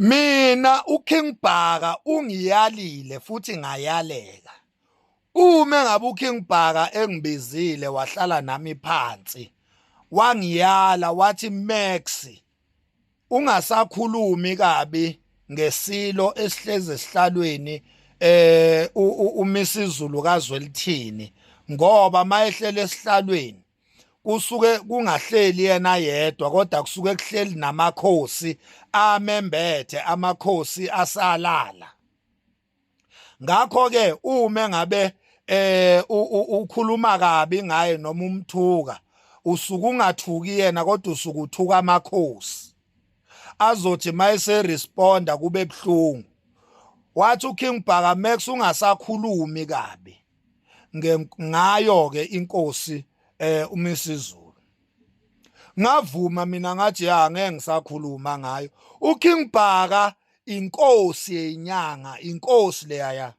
Mina uKing Bhaka ungiyalile futhi ngayaleka. Uma ngabe uKing Bhaka engibizile wahlala nami phansi, wangiyala wathi Max, ungasakhulumi kabi ngesilo esihleze esihlalweni uMisizulu kaZwelithini ngoba mayehlele esihlalweni kusuke kungahleli yena yedwa kodwa kusuke kuhleli namakhosi amembethe amakhosi asalala. Ngakho ke uma ngabe ukhuluma kabi ngaye noma umthuka usuke ungathuki yena kodwa usuke uthuka amakhosi azothi mayese responda kube ebhlungu. Wathi uKing Bhaka Max ungasakhulumi kabi ngayo ke inkosi uMisizulu. Ngavuma mina ngathi ya ngeke ngisakhuluma ngayo. uKing Bhaka inkosi yenyanga, inkosi leya.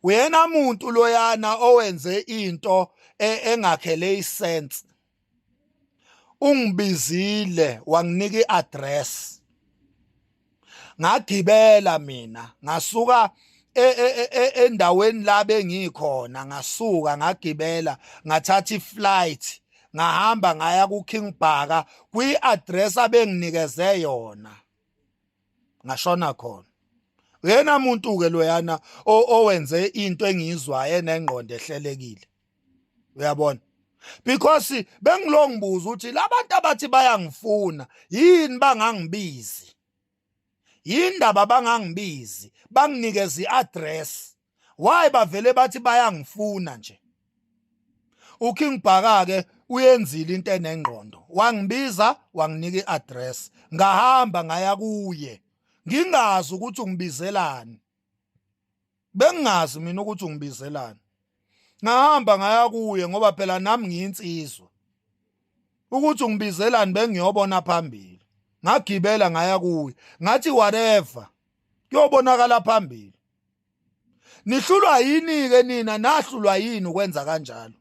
Wena muntu loyana owenze into engakhele isense. Ungibizile wanginika iaddress. Ngagibela mina, ngasuka endaweni la bengikhona, ngasuka ngagibela, ngathatha iflight, ngahamba ngaya kuKing Bhaka kwi-address abenginikeze yona. Ngashona khona. Wena muntu ke loyana owenze into engizwayo enengqondo ehlelekile. Uyabona? Because bengilongibuza ukuthi labantu abathi bayangifuna yini bangangibizi. Yindaba bangangibizi, banginikeza iaddress. Why bavele bathi bayangifuna nje? uKing Bhaka ke uyenzile into enengqondo. Wangibiza, wanginika iaddress. Ngahamba ngaya kuye. Ngingazi ukuthi ungibizelani. Bengingazi mina ukuthi ungibizelani. Ngahamba ngaya kuye ngoba phela nami ngiyinsizwa. Ukuthi ungibizelani bengiyobona phambili. Ngagibela ngaya kuye. Ngathi whatever. Kuyobonakala phambili. Nihlulwa yini ke nina nahlulwa yini ukwenza kanjalo?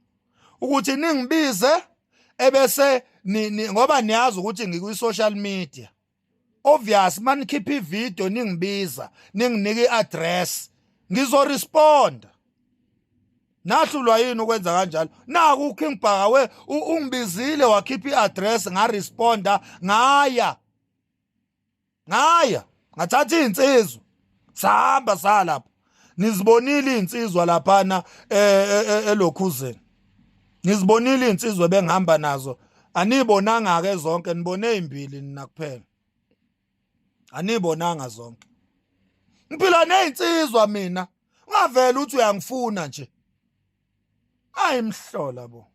Ukuthi ningibize ebese ngoba niyazi ukuthi ngikwi social media. Obvious manikhipha ivideo ningibiza, ninginike iaddress, ngizoresponda. Nahlulwa yini ukwenza kanjalo? Naku uKing Bhaka ungibizile wakhipha iaddress ngaresponda ngaya. Ngathatha insizwa. Sahamba salapha. Nizibonile insizwa laphana eLokhuzeni. Nizibonile insizwa bengihamba nazo. Anibonanga ke zonke, nibone ezimbili nina kuphela. Anibonanga zonke. Ngiphila nezinsizwa mina. Ungavela uthi uyangifuna nje. Ayimhlola bo.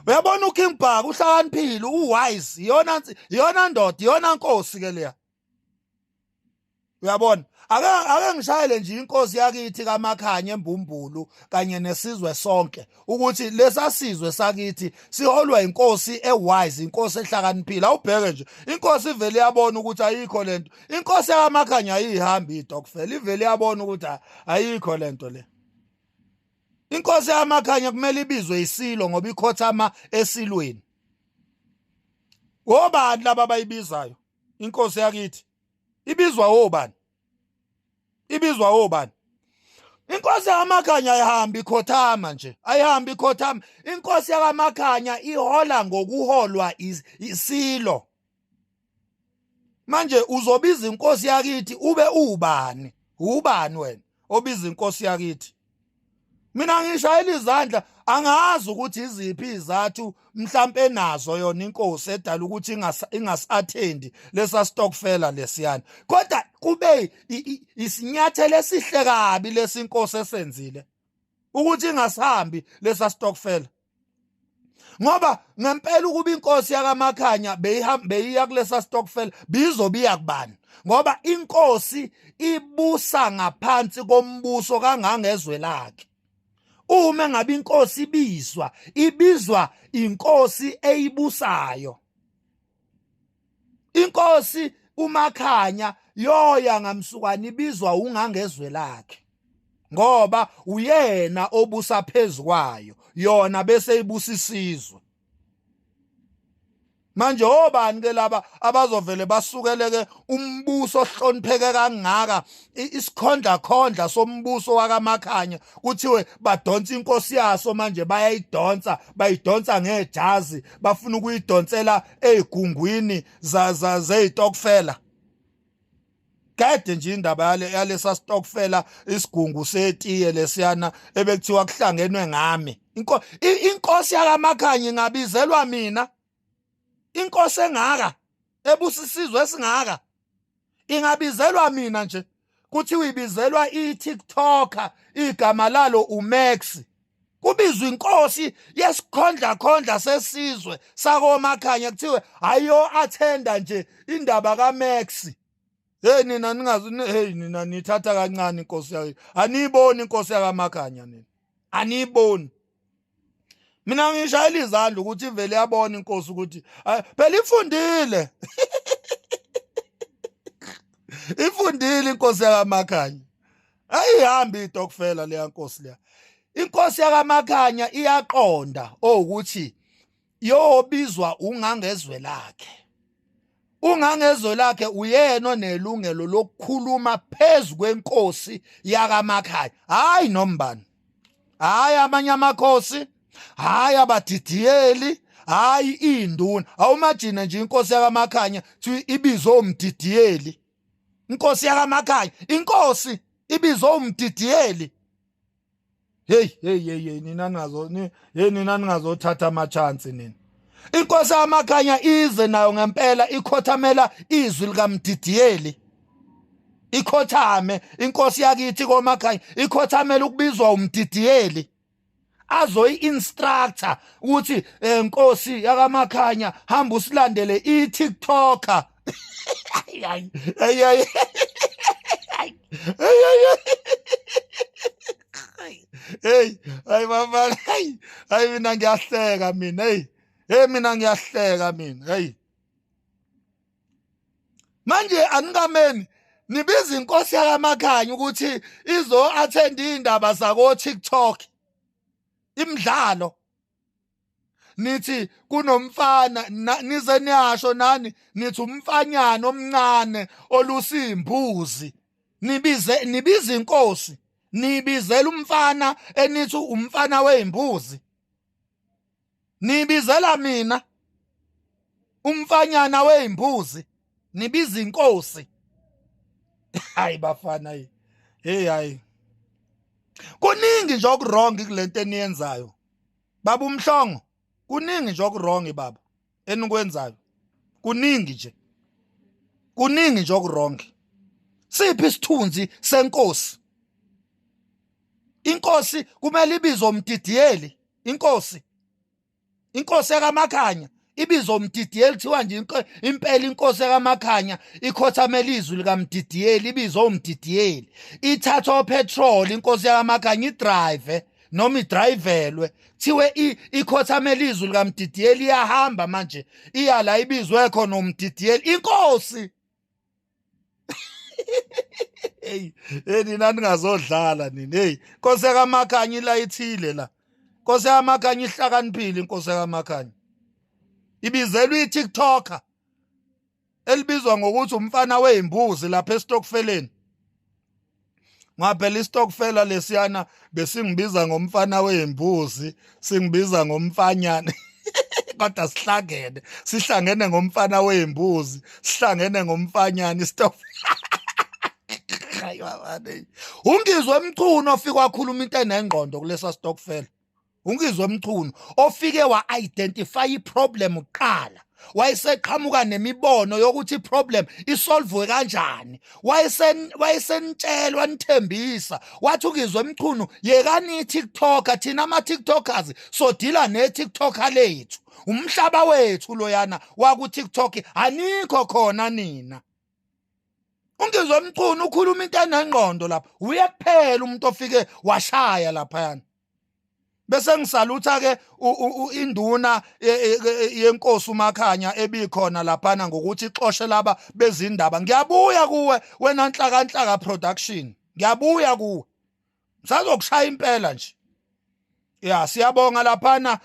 Uyabona uKing Bhaka uhlakaniphile, uwise, iyona ndoda, iyona nkosi ke leya. Uyabona? Ake ngishayele nje inkosi yakithi kaMakhanya eMbumbulu kanye nesizwe sonke ukuthi lesasizwe sakithi siholwa inkosi ewise, inkosi ehlakaniphile. Awubheke nje inkosi ivele yabona ukuthi ayikho lento. Inkosi kaMakhanya ayihambi idokfela, ivele yabona ukuthi ayikho lento le. Inkosi kaMakhanya kumele ibizwe isilo ngoba ikhothama esilweni. Obani laba bayibizayo? Inkosi yakithi ibizwa obani? Ibizwa obani? Inkosi kaMakhanya ayihambi ikhothama nje. Ayihambi ikhothama. Inkosi kaMakhanya ihola ngokuholwa isilo. Manje uzobiza inkosi yakithi ube ubani? Ubani wena obiza inkosi yakithi? Mina ngishayela izandla, angazi ukuthi iziphi izathu mhlambe nazo yona inkosi edala ukuthi ingasi-attend lesa stokfela lesiyana. Kodwa kube isinyathelo esihle kabi lesinkosi esenzile ukuthi ingasihambi lesa stokfela. Ngoba ngempela ukuba inkosi yakaMakhanya beyiya kulesa stokfela bizobiya kubani? Ngoba inkosi ibusa ngaphansi kombuso kangangezwe lakhe. Uma ngabe inkosi ibizwa inkosi eyibusayo. Inkosi uMakhanya yoya ngamsukwana ibizwa ungangezwe lakhe. Ngoba uyena obusa phezukwayo, yona bese ibusa isizwe. manje obani ke laba abazovele basukeleke umbuso ohlonipheke kangaka isikhondla khondla sombuso wakaMakhanya kuthiwe badonsa inkosi yaso manje bayidonsa ngejazi bafuna ukuyidonsela ezigungwini zezitokfela kade nje indaba yalesa stokfela isigungu setiye lesiyana ebekuthiwa kuhlangenwe ngami inkosi yakaMakhanya ingabizelwa mina inkosi engaka ebusisizwe esingaka ingabizelwa mina nje kuthiwa ibizelwa iTikToker igama lalo uMax kubizwa inkosi yesikhondla khondla sesizwe sakoMakhanya kuthiwe ayo attenda nje indaba kaMax. Hey nina nina nithatha kancane inkosi yakhe aniyiboni inkosi yakaMakhanya nina aniyiboni. Mina ngishayela izandla ukuthi vele yabona inkosi ukuthi phela ifundile ifundile inkosi yakaMakhanya ayihambi itokfela leya nkosi leya. Inkosi yakaMakhanya iyaqonda ukuthi yobizwa ungangezwe lakhe ungangezwe lakhe uyena onelungelo lokukhuluma phezulu kwenkosi yakaMakhanya hayi nombani hayi amanye amakhosi hayi abadidiyeli hayi induna awumajina nje inkosi yakaMakhanya ibizwe umdidiyeli inkosi yakaMakhanya inkosi ibizwe umdidiyeli. Hey nina ningazothatha amachance nina. Inkosi yakaMakhanya ize nayo ngempela ikhothamela izwi likaMdidiyeli ikhothame inkosi yakithi koMakhanya ikhothamela ukubizwa umdidiyeli azoyi-instructor ukuthi nkosi yakaMakhanya hamba usilandele iTikToker hey mama hey mina ngiyahleka mina mina ngiyahleka mina hey manje anikameni nibiza inkosi yakaMakhanya ukuthi izo attend indaba zako TikTok imidlalo nithi kunomfana nize niyasho nani nithi umfanyana omncane olusimbuzi nibiza inkosi nibizela umfana enithi umfana weimbuzi nibizela mina umfanyana weimbuzi nibiza inkosi hayi bafana hayi kuningi nje okurong kulento eniyenzayo baba uMhlongo kuningi nje okurong baba enikwenzayo kuningi nje okurong. Siphi isithunzi senkosi inkosi kumele ibizwe umdidiyeli inkosi yakaMakhanya ibizwe umdidiyeli thiwa nje impela inkosi yakaMakhanya ikhothamela izwi likaMdidiyeli ibizwe umdidiyeli ithatha upetrol inkosi yakaMakhanya idrive noma idrivelwe thiwe ikhothamela izwi likaMdidiyeli iyahamba manje iya la ibizwe khona umdidiyeli inkosi. Hey nina ningazodlala nini hey inkosi yakaMakhanya ilayithile la inkosi yakaMakhanya ihlakaniphile inkosi yakaMakhanya ibizelwa iTikToker elibizwa ngokuthi umfana weimbuzi lapha estokfeleni ngaphela istokfela lesiyana besingibiza ngomfana weimbuzi singibiza ngomfanyana kodwa sihlangene ngomfana weimbuzi sihlangene ngomfanyana istokfela ungizwe emchuno ofika wakhuluma into enengqondo kulesa stokfela ungizwe emchuno ofike wa-identify iproblem uqala wayeseqhamuka nemibono yokuthi iproblem isolvwe kanjani wayesenitshelwa nithembisa wathi ungizwe emchuno yekani iTikToker thina ama-TikTokers sodila ne-TikToker lethu umhlaba wethu loyana waku-TikTok anikho khona nina. Ungizwe emchuno ukhuluma into enengqondo lapha uye kuphela umuntu ofike washaya laphayana bese ngisalutha ke induna yenkosi uMakhanya ebikhona laphana ngokuthi ixoshe laba bezindaba ngiyabuya kuwe wena Nhlakanhlaka production ngiyabuya kuwe msazokushaya impela nje ya siyabonga laphana